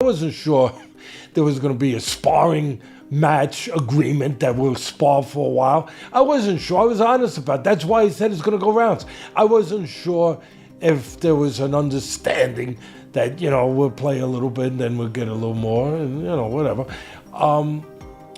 wasn't sure there was going to be a sparring match agreement that we'll spar for a while. I wasn't sure. I was honest about it. That's why he said it's going to go rounds. I wasn't sure if there was an understanding that, we'll play a little bit and then we'll get a little more and, whatever.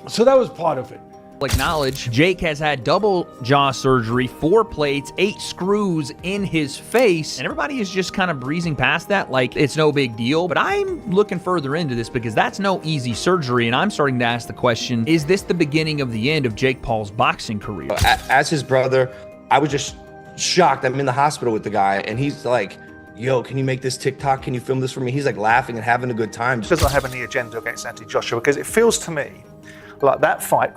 So that was part of it. Acknowledge Jake has had double jaw surgery, 4 plates, 8 screws in his face, and everybody is just kind of breezing past that like it's no big deal. But I'm looking further into this because that's no easy surgery, and I'm starting to ask the question, is this the beginning of the end of Jake Paul's boxing career? As his brother, I was just shocked. I'm in the hospital with the guy, and he's like, yo, can you make this TikTok? Can you film this for me? He's like laughing and having a good time. Does not have any agenda against Anthony Joshua, because it feels to me like that fight,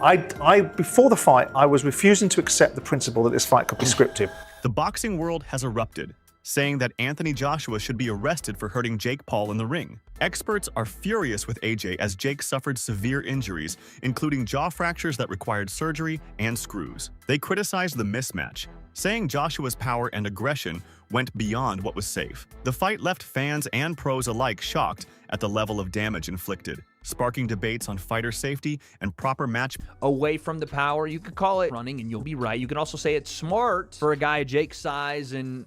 before the fight, I was refusing to accept the principle that this fight could be scripted. The boxing world has erupted, saying that Anthony Joshua should be arrested for hurting Jake Paul in the ring. Experts are furious with AJ as Jake suffered severe injuries, including jaw fractures that required surgery and screws. They criticized the mismatch, saying Joshua's power and aggression went beyond what was safe. The fight left fans and pros alike shocked at the level of damage inflicted, sparking debates on fighter safety and proper match. Away from the power, you could call it running, and you'll be right. You can also say it's smart for a guy of Jake's size and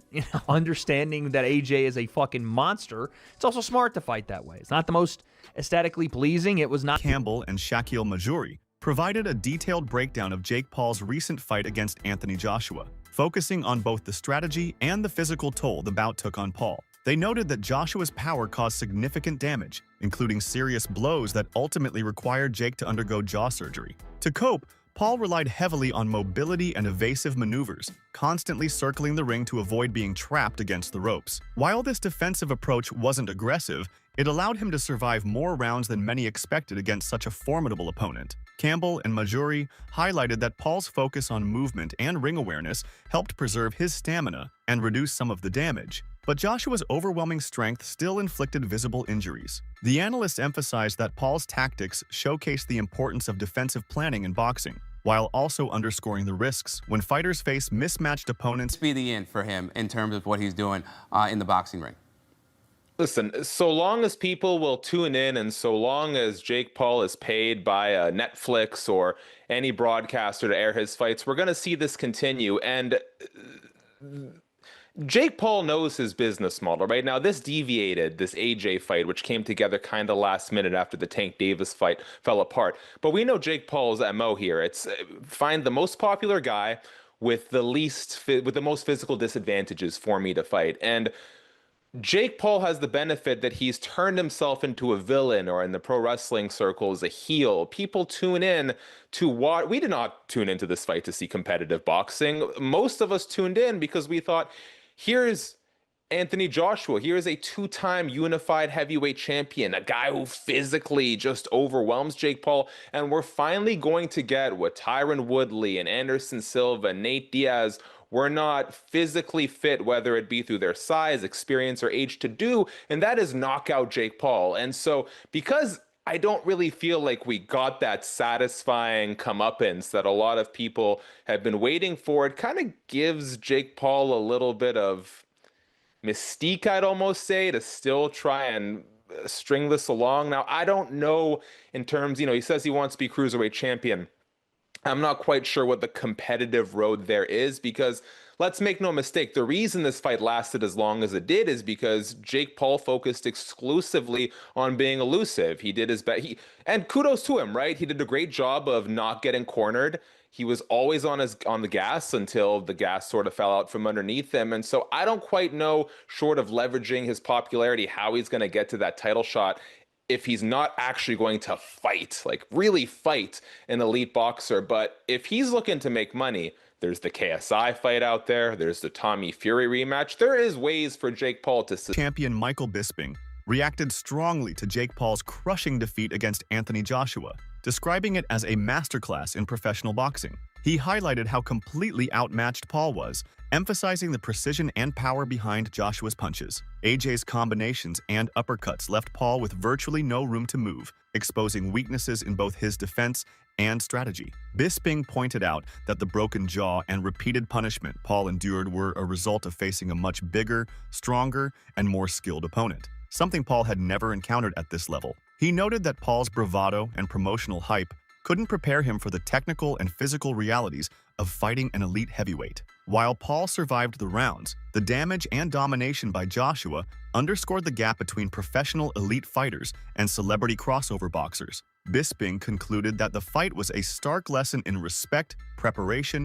understanding that AJ is a fucking monster. It's also smart to fight that way. It's not the most aesthetically pleasing. It was not. Campbell and Shaquille Majuri provided a detailed breakdown of Jake Paul's recent fight against Anthony Joshua, focusing on both the strategy and the physical toll the bout took on Paul. They noted that Joshua's power caused significant damage, including serious blows that ultimately required Jake to undergo jaw surgery. To cope, Paul relied heavily on mobility and evasive maneuvers, constantly circling the ring to avoid being trapped against the ropes. While this defensive approach wasn't aggressive, it allowed him to survive more rounds than many expected against such a formidable opponent. Campbell and Majuri highlighted that Paul's focus on movement and ring awareness helped preserve his stamina and reduce some of the damage. But Joshua's overwhelming strength still inflicted visible injuries. The analysts emphasized that Paul's tactics showcased the importance of defensive planning in boxing, while also underscoring the risks when fighters face mismatched opponents. Be the end for him in terms of what he's doing in the boxing ring. Listen, so long as people will tune in and so long as Jake Paul is paid by Netflix or any broadcaster to air his fights, we're going to see this continue. And Jake Paul knows his business model, right? Now, this deviated, this AJ fight, which came together kind of last minute after the Tank Davis fight fell apart. But we know Jake Paul's MO here. It's find the most popular guy with the most physical disadvantages for me to fight. And Jake Paul has the benefit that he's turned himself into a villain, or in the pro wrestling circles, a heel. People tune in to watch. We did not tune into this fight to see competitive boxing. Most of us tuned in because we thought, here's Anthony Joshua. Here's a 2-time unified heavyweight champion, a guy who physically just overwhelms Jake Paul. And we're finally going to get what Tyron Woodley and Anderson Silva, Nate Diaz were not physically fit, whether it be through their size, experience, or age to do, and that is knock out Jake Paul. And so because I don't really feel like we got that satisfying comeuppance that a lot of people have been waiting for, it kind of gives Jake Paul a little bit of mystique, I'd almost say, to still try and string this along. Now, I don't know in terms, he says he wants to be cruiserweight champion. I'm not quite sure what the competitive road there is, because let's make no mistake, the reason this fight lasted as long as it did is because Jake Paul focused exclusively on being elusive. He did his best, and kudos to him, right? He did a great job of not getting cornered. He was always on the gas until the gas sort of fell out from underneath him. And so I don't quite know, short of leveraging his popularity, how he's going to get to that title shot if he's not actually going to fight, like really fight an elite boxer. But if he's looking to make money, there's the KSI fight out there. There's the Tommy Fury rematch. There is ways for Jake Paul to... Champion Michael Bisping reacted strongly to Jake Paul's crushing defeat against Anthony Joshua, describing it as a masterclass in professional boxing. He highlighted how completely outmatched Paul was, emphasizing the precision and power behind Joshua's punches. AJ's combinations and uppercuts left Paul with virtually no room to move, exposing weaknesses in both his defense and strategy. Bisping pointed out that the broken jaw and repeated punishment Paul endured were a result of facing a much bigger, stronger, and more skilled opponent, something Paul had never encountered at this level. He noted that Paul's bravado and promotional hype couldn't prepare him for the technical and physical realities of fighting an elite heavyweight. While Paul survived the rounds, the damage and domination by Joshua underscored the gap between professional elite fighters and celebrity crossover boxers. Bisping concluded that the fight was a stark lesson in respect, preparation,